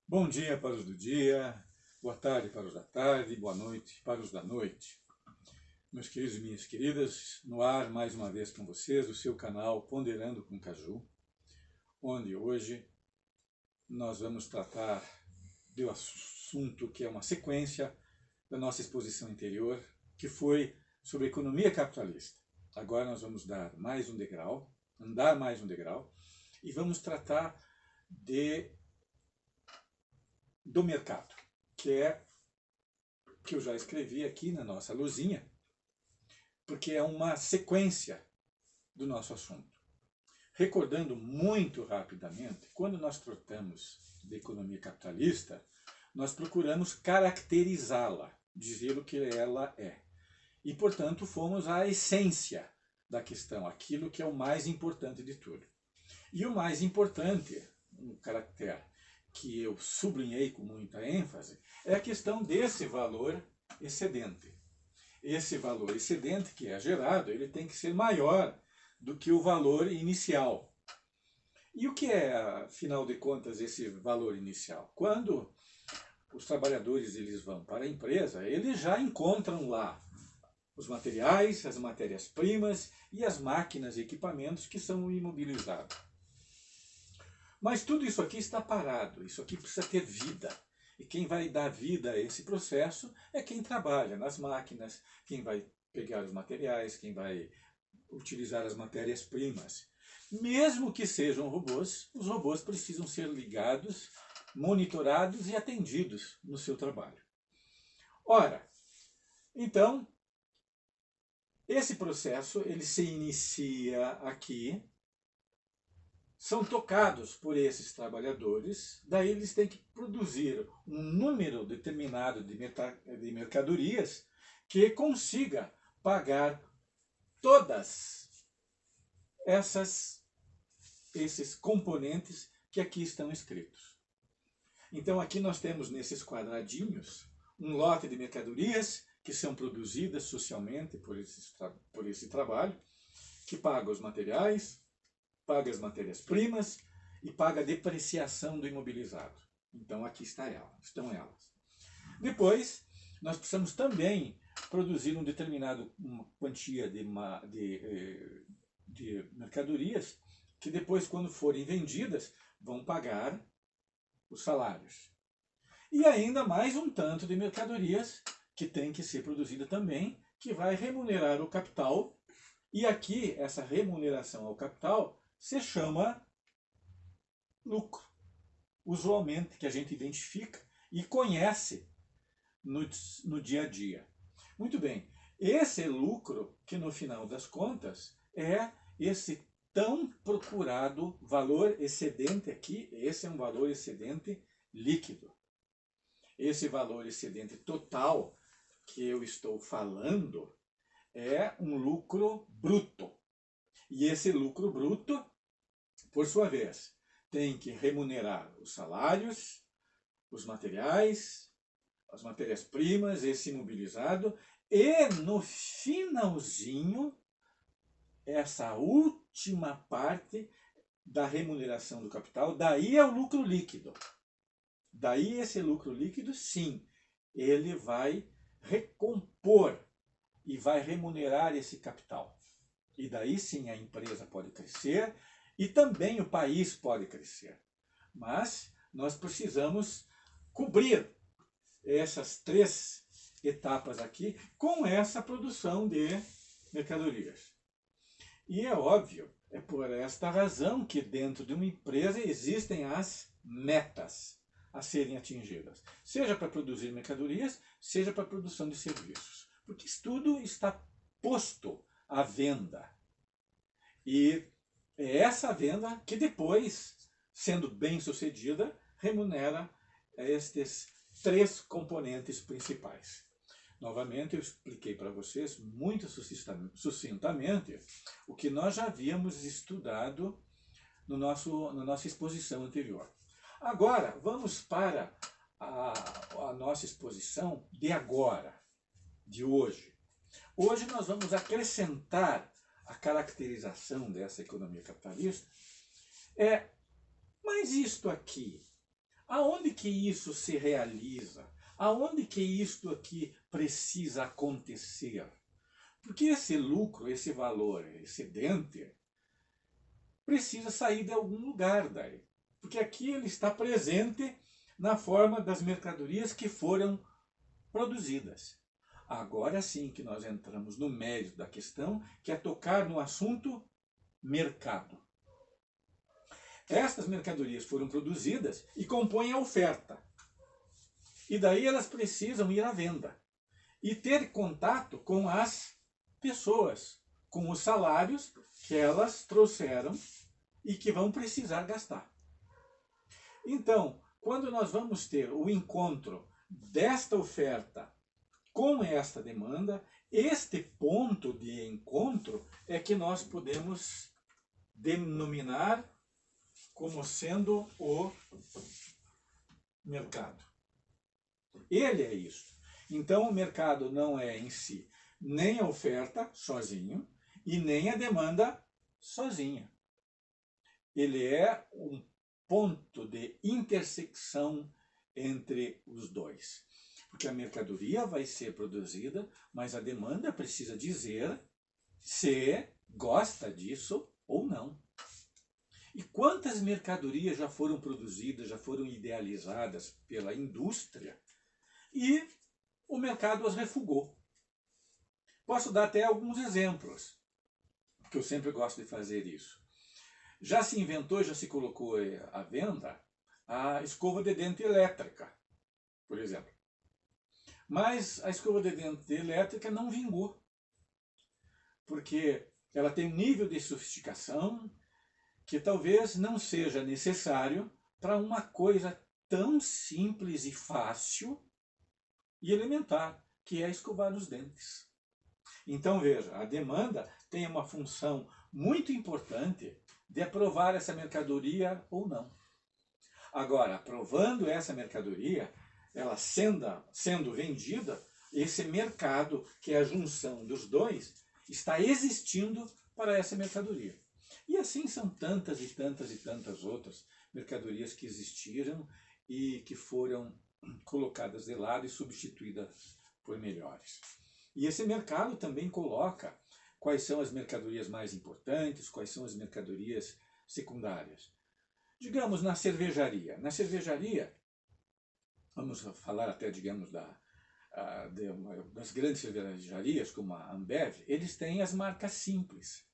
Bom dia para os do dia, boa tarde para os da tarde, boa noite para os da noite. Meus queridos e minhas queridas, no ar mais uma vez com vocês, o seu canal Ponderando com Caju, onde hoje nós vamos tratar do assunto que é uma sequência da nossa exposição anterior, que foi sobre economia capitalista. Agora nós vamos dar mais um degrau, andar mais um degrau, e vamos tratar do mercado, que é que eu já escrevi aqui na nossa luzinha, porque é uma sequência do nosso assunto. Recordando muito rapidamente, quando nós tratamos de economia capitalista, nós procuramos caracterizá-la, dizer o que ela é. E, portanto, fomos à essência da questão, aquilo que é o mais importante de tudo. E o mais importante, um caractere que eu sublinhei com muita ênfase, é a questão desse valor excedente. Esse valor excedente que é gerado, ele tem que ser maior do que o valor inicial. E o que é, afinal de contas, esse valor inicial? Quando os trabalhadores eles vão para a empresa, eles já encontram lá os materiais, as matérias-primas e as máquinas e equipamentos que são imobilizados. Mas tudo isso aqui está parado, isso aqui precisa ter vida. E quem vai dar vida a esse processo é quem trabalha nas máquinas, quem vai pegar os materiais, quem vai utilizar as matérias-primas. Mesmo que sejam robôs, os robôs precisam ser ligados, monitorados e atendidos no seu trabalho. Ora, então, esse processo ele se inicia aqui, são tocados por esses trabalhadores, daí eles têm que produzir um número determinado de mercadorias que consiga pagar todas esses componentes que aqui estão escritos. Então aqui nós temos nesses quadradinhos um lote de mercadorias que são produzidas socialmente por esse trabalho, que paga os materiais, paga as matérias-primas e paga a depreciação do imobilizado. Então aqui estão elas. Depois, nós precisamos também produzir uma quantia de mercadorias que depois, quando forem vendidas, vão pagar os salários. E ainda mais um tanto de mercadorias que tem que ser produzida também, que vai remunerar o capital. E aqui, essa remuneração ao capital se chama lucro, usualmente, que a gente identifica e conhece no dia a dia. Muito bem, esse lucro, que no final das contas é esse tão procurado valor excedente aqui, esse é um valor excedente líquido. Esse valor excedente total que eu estou falando é um lucro bruto. E esse lucro bruto, por sua vez, tem que remunerar os salários, os materiais, as matérias-primas, esse imobilizado, e no finalzinho, essa última parte da remuneração do capital, daí é o lucro líquido. Daí esse lucro líquido, sim, ele vai recompor e vai remunerar esse capital. E daí sim a empresa pode crescer e também o país pode crescer. Mas nós precisamos cobrir essas três etapas aqui com essa produção de mercadorias. E é óbvio, é por esta razão que dentro de uma empresa existem as metas a serem atingidas, seja para produzir mercadorias, seja para a produção de serviços, porque isso tudo está posto à venda. E é essa venda que depois, sendo bem sucedida, remunera estes três componentes principais. Novamente, eu expliquei para vocês muito sucintamente o que nós já havíamos estudado na nossa exposição anterior. Agora, vamos para a nossa exposição de agora, de hoje. Hoje nós vamos acrescentar a caracterização dessa economia capitalista. Mas isto aqui, Aonde que isso se realiza? Aonde que isto aqui precisa acontecer? Porque esse lucro, esse valor excedente, precisa sair de algum lugar daí. Porque aqui ele está presente na forma das mercadorias que foram produzidas. Agora sim que nós entramos no mérito da questão, que é tocar no assunto mercado. Estas mercadorias foram produzidas e compõem a oferta. E daí elas precisam ir à venda e ter contato com as pessoas, com os salários que elas trouxeram e que vão precisar gastar. Então, quando nós vamos ter o encontro desta oferta com esta demanda, este ponto de encontro é que nós podemos denominar como sendo o mercado. Ele é isso. Então, o mercado não é em si nem a oferta sozinho e nem a demanda sozinha. Ele é um ponto de intersecção entre os dois. Porque a mercadoria vai ser produzida, mas a demanda precisa dizer se gosta disso ou não. E quantas mercadorias já foram produzidas, já foram idealizadas pela indústria e o mercado as refugou. Posso dar até alguns exemplos, porque eu sempre gosto de fazer isso. Já se inventou, já se colocou à venda a escova de dente elétrica, por exemplo. Mas a escova de dente elétrica não vingou, porque ela tem um nível de sofisticação que talvez não seja necessário para uma coisa tão simples e fácil e elementar, que é escovar os dentes. Então veja, a demanda tem uma função muito importante de aprovar essa mercadoria ou não. Agora, aprovando essa mercadoria, ela sendo vendida, esse mercado, que é a junção dos dois, está existindo para essa mercadoria. E assim são tantas e tantas e tantas outras mercadorias que existiram e que foram colocadas de lado e substituídas por melhores. E esse mercado também coloca quais são as mercadorias mais importantes, quais são as mercadorias secundárias. Digamos, na cervejaria. Na cervejaria, vamos falar até, digamos, das grandes cervejarias, como a Ambev, eles têm as marcas simples.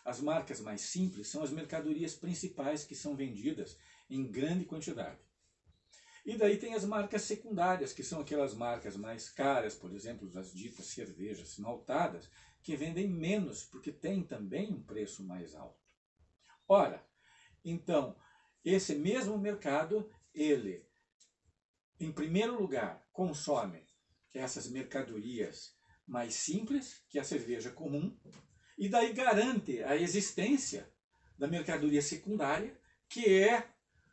As marcas mais simples são as mercadorias principais que são vendidas em grande quantidade. E daí tem as marcas secundárias, que são aquelas marcas mais caras, por exemplo, as ditas cervejas maltadas, que vendem menos, porque tem também um preço mais alto. Ora, então, esse mesmo mercado, ele, em primeiro lugar, consome essas mercadorias mais simples, que é a cerveja comum, e daí garante a existência da mercadoria secundária, que é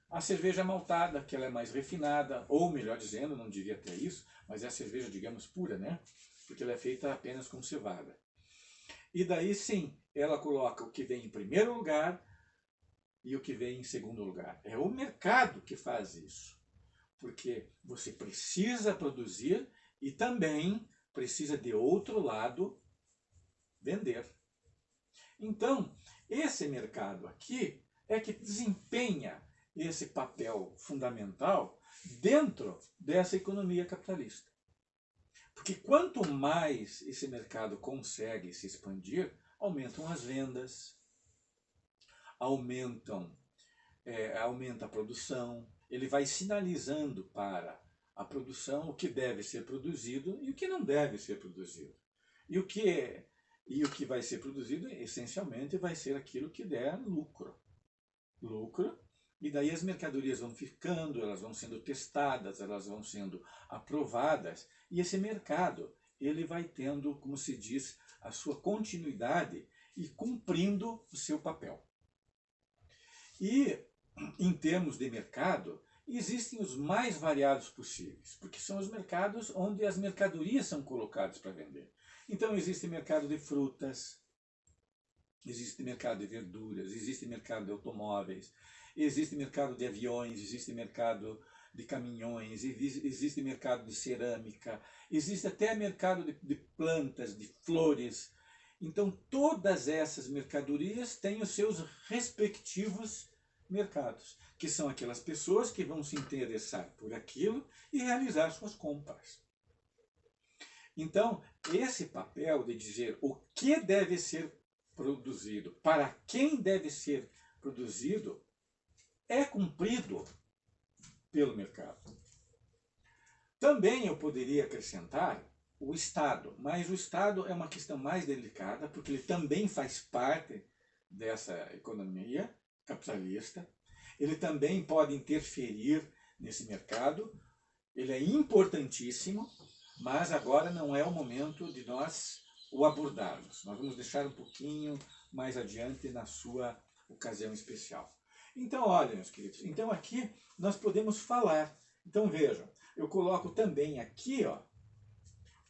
a cerveja maltada, que ela é mais refinada, ou melhor dizendo, não devia ter isso, mas é a cerveja, digamos, pura, né? Porque ela é feita apenas com cevada. E daí sim, ela coloca o que vem em primeiro lugar e o que vem em segundo lugar. É o mercado que faz isso. Porque você precisa produzir e também precisa, de outro lado, vender. Então, esse mercado aqui é que desempenha esse papel fundamental dentro dessa economia capitalista. Porque quanto mais esse mercado consegue se expandir, aumentam as vendas, aumenta a produção, ele vai sinalizando para a produção o que deve ser produzido e o que não deve ser produzido. E o que vai ser produzido, essencialmente, vai ser aquilo que der lucro. Lucro, e daí as mercadorias vão ficando, elas vão sendo testadas, elas vão sendo aprovadas, e esse mercado, ele vai tendo, como se diz, a sua continuidade e cumprindo o seu papel. E, em termos de mercado, existem os mais variados possíveis, porque são os mercados onde as mercadorias são colocadas para vender. Então existe mercado de frutas, existe mercado de verduras, existe mercado de automóveis, existe mercado de aviões, existe mercado de caminhões, existe mercado de cerâmica, existe até mercado de plantas, de flores. Então, todas essas mercadorias têm os seus respectivos mercados, que são aquelas pessoas que vão se interessar por aquilo e realizar suas compras. Então, esse papel de dizer o que deve ser produzido, para quem deve ser produzido, é cumprido pelo mercado. Também eu poderia acrescentar o Estado, mas o Estado é uma questão mais delicada, porque ele também faz parte dessa economia capitalista, ele também pode interferir nesse mercado, ele é importantíssimo, mas agora não é o momento de nós o abordarmos. Nós vamos deixar um pouquinho mais adiante na sua ocasião especial. Então, olha, meus queridos, então aqui nós podemos falar. Então, vejam, eu coloco também aqui, ó,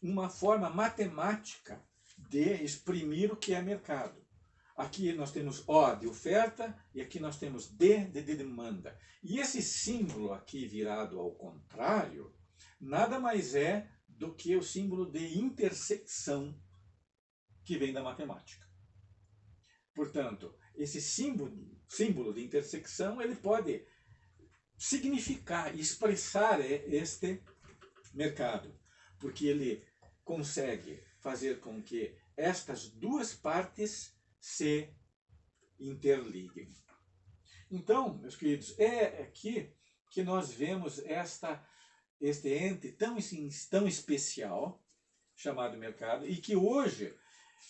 uma forma matemática de exprimir o que é mercado. Aqui nós temos O de oferta e aqui nós temos D de demanda. E esse símbolo aqui virado ao contrário, nada mais é do que o símbolo de intersecção que vem da matemática. Portanto, esse símbolo de intersecção, ele pode significar, expressar este mercado, porque ele consegue fazer com que estas duas partes se interliguem. Então, meus queridos, é aqui que nós vemos este ente tão especial, chamado mercado, e que hoje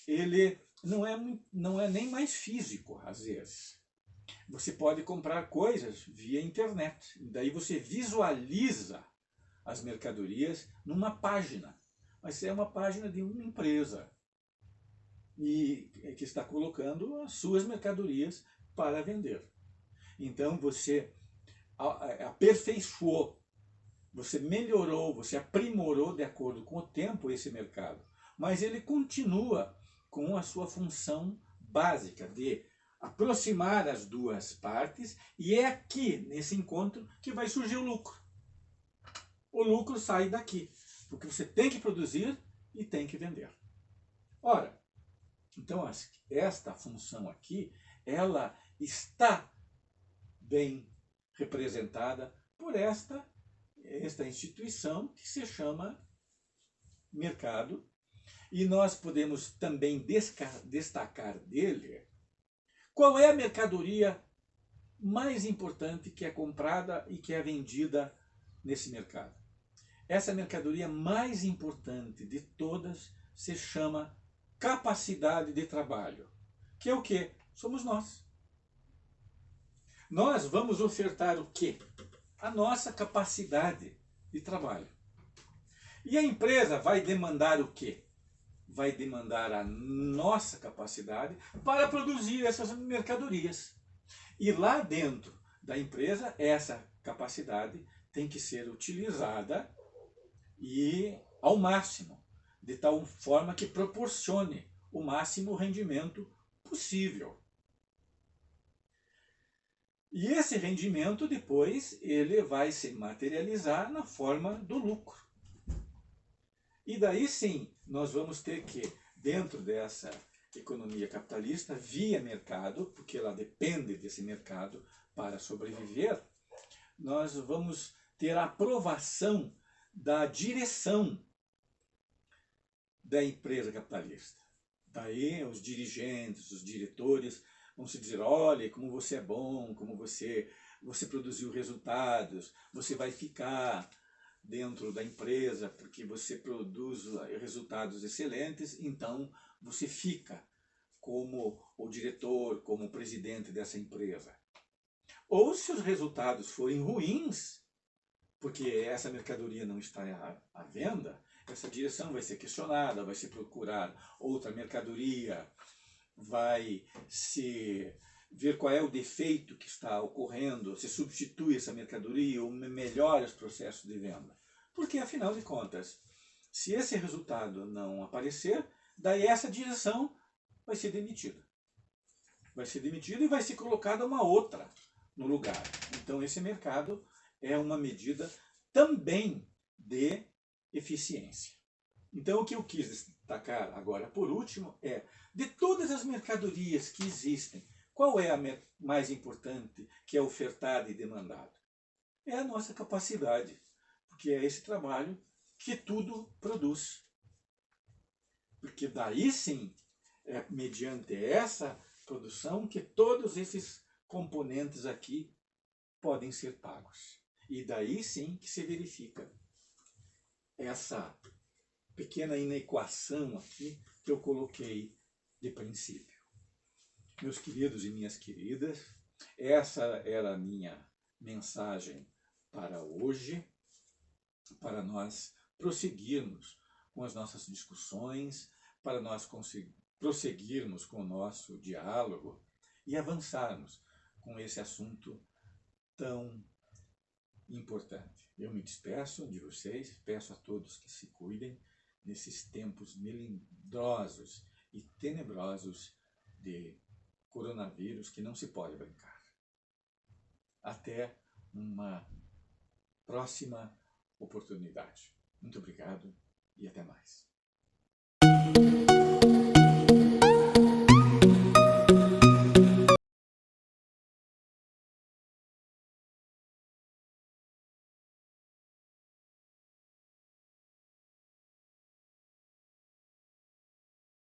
ele não é nem mais físico, às vezes. Você pode comprar coisas via internet, daí você visualiza as mercadorias numa página, mas é uma página de uma empresa e que está colocando as suas mercadorias para vender. Então você aperfeiçoou, você melhorou, você aprimorou de acordo com o tempo esse mercado, mas ele continua com a sua função básica de aproximar as duas partes, e é aqui, nesse encontro, que vai surgir o lucro. O lucro sai daqui, porque você tem que produzir e tem que vender. Ora, então esta função aqui, ela está bem representada por esta instituição que se chama mercado, e nós podemos também destacar dele qual é a mercadoria mais importante que é comprada e que é vendida nesse mercado. Essa mercadoria mais importante de todas se chama capacidade de trabalho, que é o quê? Somos nós. Nós vamos ofertar o quê? A nossa capacidade de trabalho. E a empresa vai demandar o quê? Vai demandar a nossa capacidade para produzir essas mercadorias. E lá dentro da empresa, essa capacidade tem que ser utilizada e ao máximo, de tal forma que proporcione o máximo rendimento possível. E esse rendimento depois ele vai se materializar na forma do lucro. E daí sim, nós vamos ter que, dentro dessa economia capitalista, via mercado, porque ela depende desse mercado para sobreviver, nós vamos ter a aprovação da direção da empresa capitalista. Daí os dirigentes, os diretores vão se dizer, olha, como você é bom, como você produziu resultados, você vai ficar dentro da empresa porque você produz resultados excelentes, então você fica como o diretor, como o presidente dessa empresa. Ou se os resultados forem ruins, porque essa mercadoria não está à venda, essa direção vai ser questionada, vai se procurar outra mercadoria, vai se ver qual é o defeito que está ocorrendo, se substitui essa mercadoria ou melhora os processos de venda. Porque, afinal de contas, se esse resultado não aparecer, daí essa direção vai ser demitida. Vai ser demitida e vai ser colocada uma outra no lugar. Então esse mercado é uma medida também de eficiência. Então, o que eu quis destacar agora, por último, é, de todas as mercadorias que existem, qual é a mais importante que é ofertada e demandada? É a nossa capacidade, porque é esse trabalho que tudo produz. Porque daí sim, é mediante essa produção que todos esses componentes aqui podem ser pagos. E daí sim que se verifica essa pequena inequação aqui que eu coloquei de princípio. Meus queridos e minhas queridas, essa era a minha mensagem para hoje, para nós prosseguirmos com as nossas discussões, para nós prosseguirmos com o nosso diálogo e avançarmos com esse assunto tão importante. Eu me despeço de vocês, peço a todos que se cuidem nesses tempos melindrosos e tenebrosos de coronavírus que não se pode brincar. Até uma próxima oportunidade. Muito obrigado e até mais.